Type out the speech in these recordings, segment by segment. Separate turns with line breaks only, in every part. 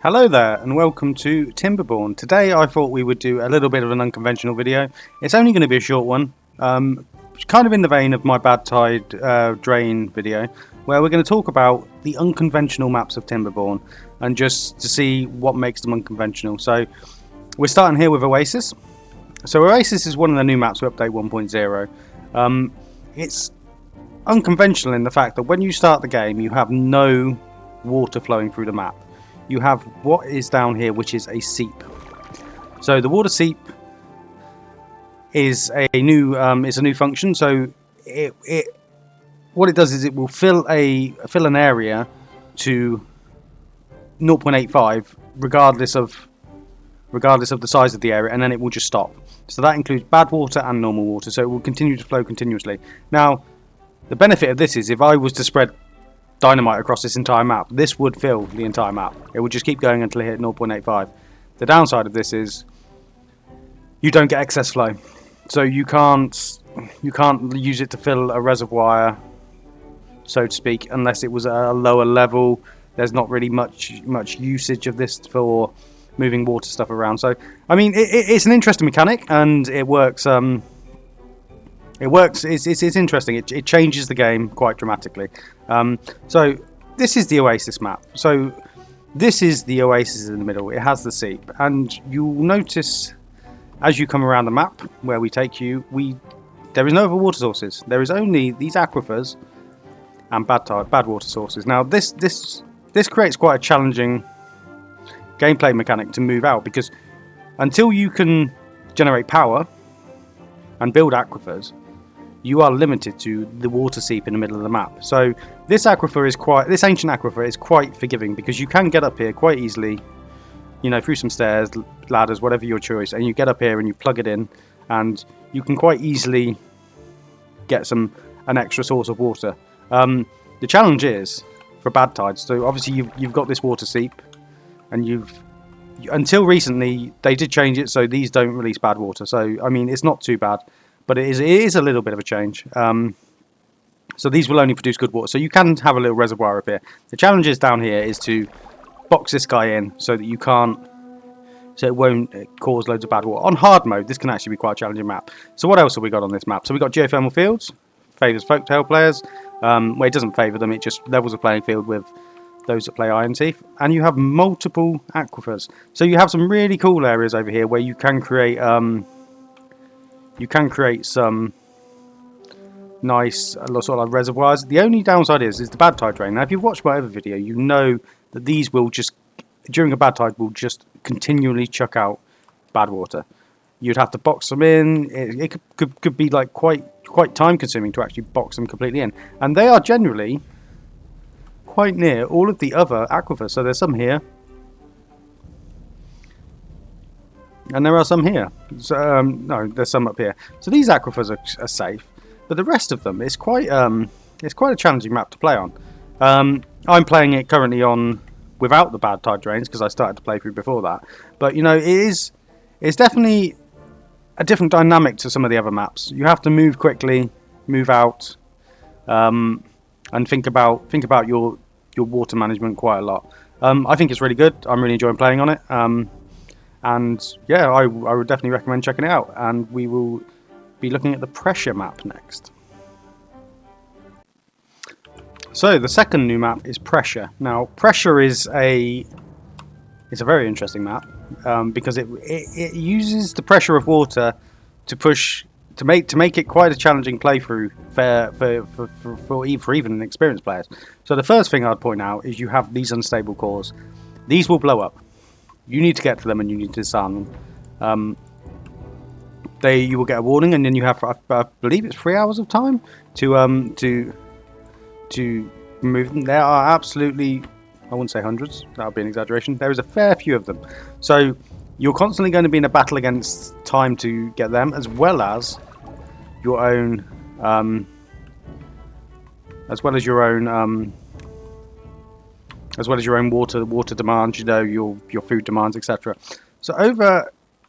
Hello there and welcome to Timberborn. Today I thought we would do a little bit of an unconventional video. It's only going to be a short one, kind of in the vein of my bad tide drain video, where we're going to talk about the unconventional maps of Timberborn and just to see what makes them unconventional. So we're starting here with Oasis. So Oasis is one of the new maps with update 1.0. It's unconventional in the fact that when you start the game you have no water flowing through the map. You have what is down here, which is a seep. So the water seep is a new function. So what it does is it will fill an area to 0.85 regardless of the size of the area, and then it will just stop. So that includes bad water and normal water. So it will continue to flow continuously. Now, the benefit of this is if I was to spread dynamite across this entire map, this would fill the entire map. It would just keep going until it hit 0.85. The downside of this is you don't get excess flow, so you can't use it to fill a reservoir, so to speak, unless it was at a lower level. There's not really much usage of this for moving water stuff around. So I mean, it's an interesting mechanic and it works. It's interesting. It changes the game quite dramatically. So this is the Oasis map. So this is the Oasis in the middle. It has the seep, and you'll notice as you come around the map where we take you, there is no other water sources. There is only these aquifers and bad water sources. Now this creates quite a challenging gameplay mechanic to move out, because until you can generate power and build aquifers, you are limited to the water seep in the middle of the map. So this ancient aquifer is quite forgiving, because you can get up here quite easily, you know, through some stairs, ladders, whatever your choice, and you get up here and you plug it in, and you can quite easily get an extra source of water. The challenge is for bad tides. So obviously you've got this water seep, and until recently they did change it so these don't release bad water. So I mean, it's not too bad. But it is a little bit of a change. So these will only produce good water. So you can have a little reservoir up here. The challenge is down here is to box this guy in so that it won't cause loads of bad water. On hard mode, this can actually be quite a challenging map. So what else have we got on this map? So we've got geothermal fields. Favours folktale players. Well, it doesn't favour them. It just levels a playing field with those that play Iron Teeth. And you have multiple aquifers. So you have some really cool areas over here where you can create some nice sort of like reservoirs. The only downside is the bad tide drain. Now, if you've watched my other video, you know that these will just, during a bad tide, will just continually chuck out bad water. You'd have to box them in. It could be like quite time consuming to actually box them completely in. And they are generally quite near all of the other aquifers. So there's some here. And there are some here. So, no, there's some up here. So these aquifers are safe, but the rest of them, it's quite a challenging map to play on. I'm playing it currently on without the bad tide drains because I started to play through before that. But you know, it's definitely a different dynamic to some of the other maps. You have to move quickly, move out, and think about your water management quite a lot. I think it's really good. I'm really enjoying playing on it. And yeah, I would definitely recommend checking it out. And we will be looking at the pressure map next. So the second new map is pressure. Now pressure is a very interesting map because it uses the pressure of water to make it quite a challenging playthrough for even experienced players. So the first thing I'd point out is you have these unstable cores. These will blow up. You need to get to them and you need to disarm them. You will get a warning, and then you have, I believe it's 3 hours of time to remove them. There are absolutely, I wouldn't say hundreds, that would be an exaggeration. There is a fair few of them. So you're constantly going to be in a battle against time to get them, as well as your own water demands, you know, your food demands, etc. So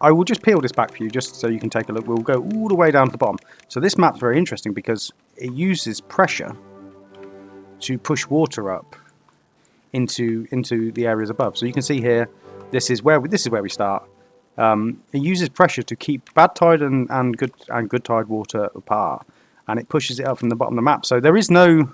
I will just peel this back for you just so you can take a look. We'll go all the way down to the bottom. So this map's very interesting because it uses pressure to push water up into the areas above. So you can see here, this is where we start. It uses pressure to keep bad tide and good tide water apart, and it pushes it up from the bottom of the map. So there is no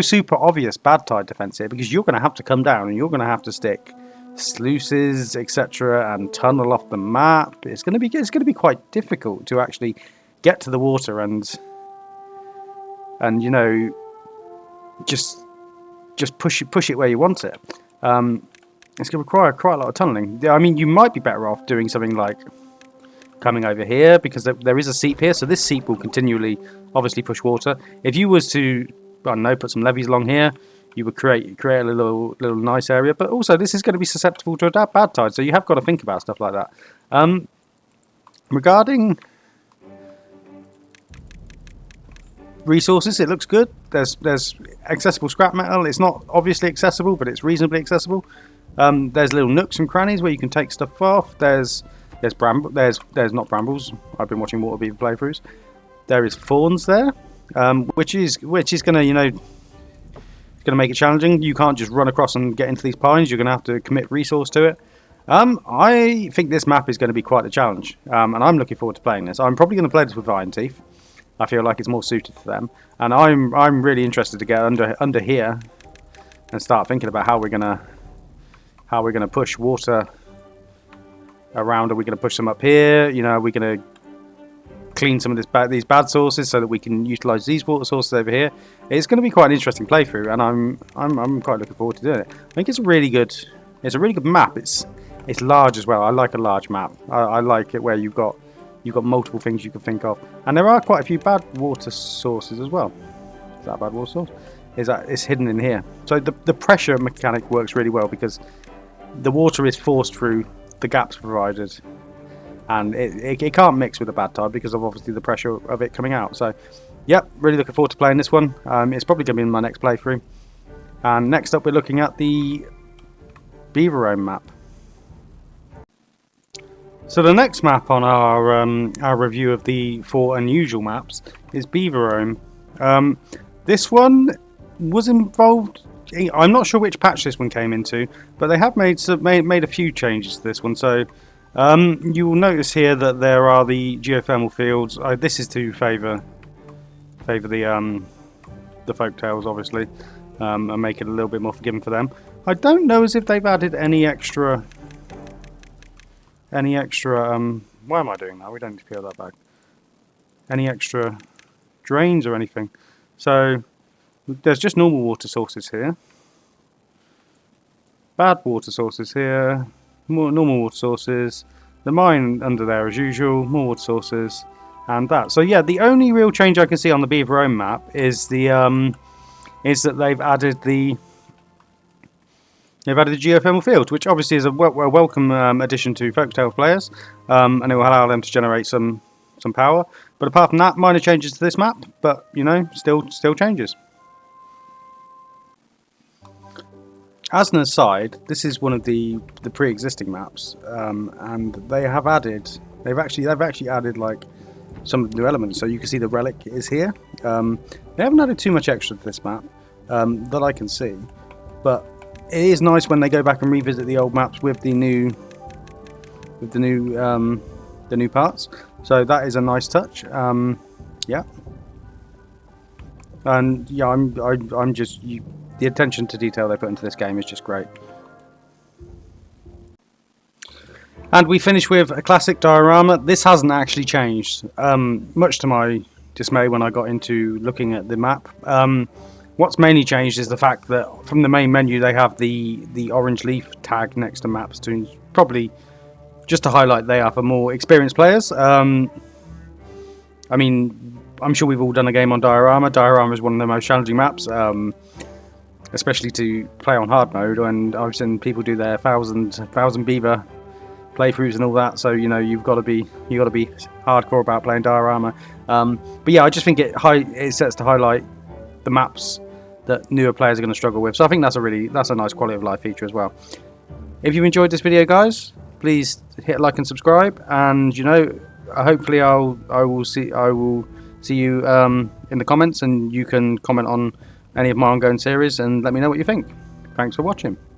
super obvious bad tide defense here, because you're going to have to come down and you're going to have to stick sluices, etc., and tunnel off the map. It's going to be quite difficult to actually get to the water and you know, just push it where you want it. It's going to require quite a lot of tunneling. I mean, you might be better off doing something like coming over here, because there is a seep here, so this seep will continually obviously push water. If you was to, I don't know, put some levees along here, you would create a little nice area. But also, this is going to be susceptible to a bad tide, so you have got to think about stuff like that. Regarding resources, it looks good. There's accessible scrap metal. It's not obviously accessible, but it's reasonably accessible. There's little nooks and crannies where you can take stuff off. There's not brambles. I've been watching water beaver playthroughs. There is fawns there, which is going to, you know, it's going to make it challenging. You can't just run across and get into these pines. You're going to have to commit resource to it. I think this map is going to be quite a challenge, and I'm looking forward to playing this. I'm probably going to play this with Iron Teeth. I feel like it's more suited to them, and I'm really interested to get under here and start thinking about how we're gonna push water around. Are we going to push them up here? You know, are we going to clean some of these bad sources so that we can utilize these water sources over here? It's going to be quite an interesting playthrough, and I'm quite looking forward to doing it. I think it's a really good map. It's large as well. I like a large map. I like it where you've got multiple things you can think of, and there are quite a few bad water sources as well. Is that a bad water source? It's hidden in here. So the pressure mechanic works really well, because the water is forced through the gaps provided, and it can't mix with the bad tide because of obviously the pressure of it coming out. So yep, really looking forward to playing this one. It's probably going to be in my next playthrough. And next up, we're looking at the Beaverome map. So the next map on our review of the 4 unusual maps is Beaverome. This one was involved. I'm not sure which patch this one came into, but they have made a few changes to this one. So you will notice here that there are the geothermal fields. This is to favour the folktales, obviously, and make it a little bit more forgiving for them. I don't know as if they've added any extra. Why am I doing that? We don't need to peel that back. Any extra drains or anything? So there's just normal water sources here, bad water sources here, more normal water sources, the mine under there as usual, more water sources, and that. So yeah, the only real change I can see on the Beaverome map is that they've added the geothermal fields, which obviously is a welcome addition to Folktale players, and it will allow them to generate some power. But apart from that, minor changes to this map, but you know, still changes. As an aside, this is one of the pre-existing maps, and they've actually added like some new elements. So you can see the relic is here. They haven't added too much extra to this map that I can see, but it is nice when they go back and revisit the old maps with the new parts. So that is a nice touch. Yeah, and yeah, I'm just the attention to detail they put into this game is just great. And we finish with a classic diorama. This hasn't actually changed, much to my dismay when I got into looking at the map. What's mainly changed is the fact that from the main menu they have the orange leaf tag next to maps, to probably just to highlight they are for more experienced players. I mean, I'm sure we've all done a game on diorama. Diorama is one of the most challenging maps, especially to play on hard mode, and I've seen people do their thousand beaver playthroughs and all that. So you know, you've got to be hardcore about playing diorama. But yeah, I just think it sets to highlight the maps that newer players are going to struggle with. So I think that's a nice quality of life feature as well. If you enjoyed this video, guys, please hit like and subscribe, and you know, hopefully I will see you in the comments, and you can comment on any of my ongoing series and let me know what you think. Thanks for watching.